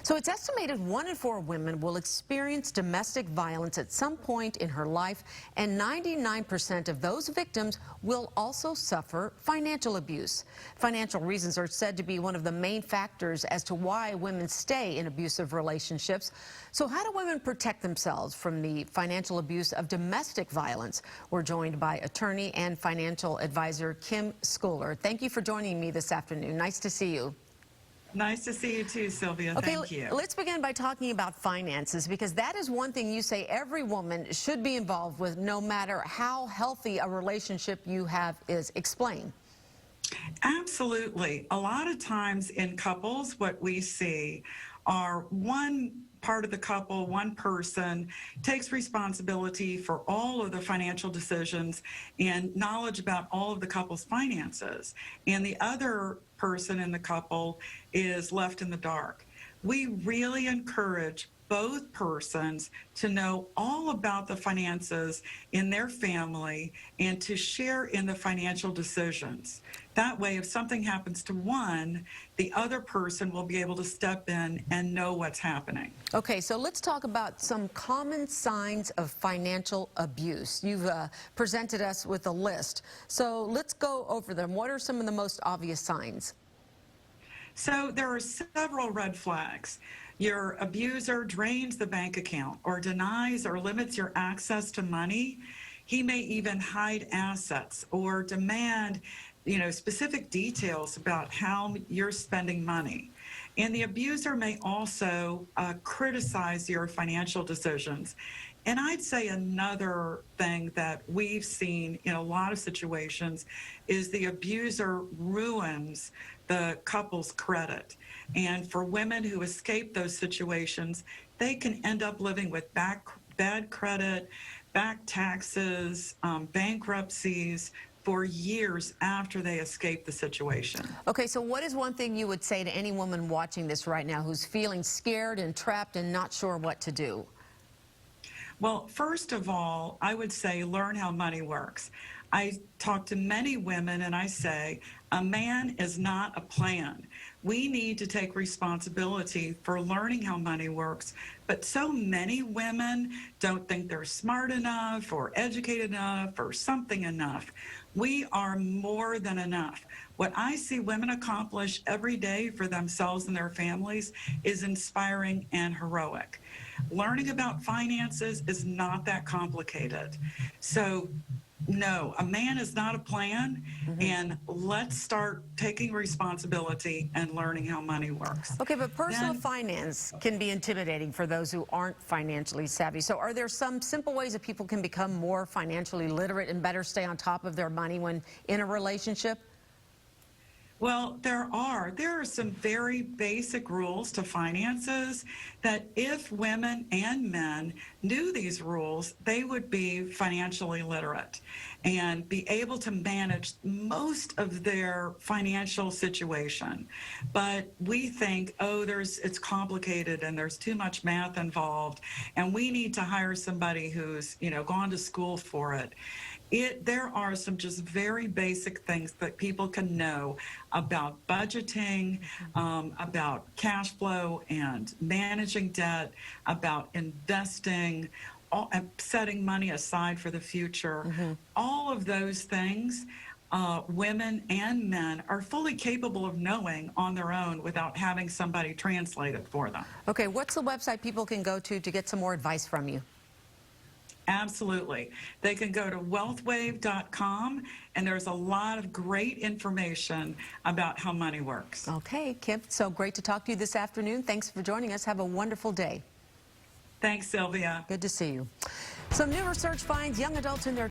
So it's estimated 1 in 4 women will experience domestic violence at some point in her life, and 99% of those victims will also suffer financial abuse. Financial reasons are said to be one of the main factors as to why women stay in abusive relationships. So how do women protect themselves from the financial abuse of domestic violence? We're joined by attorney and financial advisor Kim Scouller. Thank you for joining me this afternoon. Nice to see you. Nice to see you too, Sylvia. Okay, Thank you. Let's begin by talking about finances, because that is one thing you say every woman should be involved with, no matter how healthy a relationship you have is. Explain. Absolutely. A lot of times in couples, what we see are one part of the couple, one person takes responsibility for all of the financial decisions and knowledge about all of the couple's finances, and the other person in the couple is left in the dark. We really encourage both persons to know all about the finances in their family and to share in the financial decisions. That way, if something happens to one, the other person will be able to step in and know what's happening. Okay, so let's talk about some common signs of financial abuse. You've presented us with a list, so let's go over them. What are some of the most obvious signs? So there are several red flags. Your abuser drains the bank account or denies or limits your access to money. He may even hide assets or demand, specific details about how you're spending money. And the abuser may also criticize your financial decisions. And I'd say another thing that we've seen in a lot of situations is the abuser ruins the couple's credit. And for women who escape those situations, they can end up living with bad credit, back taxes, bankruptcies for years after they escape the situation. Okay, so what is one thing you would say to any woman watching this right now who's feeling scared and trapped and not sure what to do? Well, first of all, I would say learn how money works. I talk to many women and I say, a man is not a plan. We need to take responsibility for learning how money works, but so many women don't think they're smart enough or educated enough or something enough. We are more than enough. What I see women accomplish every day for themselves and their families is inspiring and heroic. Learning about finances is not that complicated. So no, a man is not a plan, and let's start taking responsibility and learning how money works. Okay, but personal finance can be intimidating for those who aren't financially savvy. So are there some simple ways that people can become more financially literate and better stay on top of their money when in a relationship? Well, there are some very basic rules to finances that if women and men knew these rules, they would be financially literate and be able to manage most of their financial situation. But we think, oh, it's complicated and there's too much math involved, and we need to hire somebody who's, gone to school for it. There are some just very basic things that people can know about budgeting, about cash flow and managing debt, about investing, setting money aside for the future. All of those things, women and men are fully capable of knowing on their own without having somebody translate it for them. Okay, what's the website people can go to get some more advice from you? Absolutely. They can go to wealthwave.com, and there's a lot of great information about how money works. Okay, Kim, so great to talk to you this afternoon. Thanks for joining us. Have a wonderful day. Thanks, Sylvia. Good to see you. Some new research finds young adults in their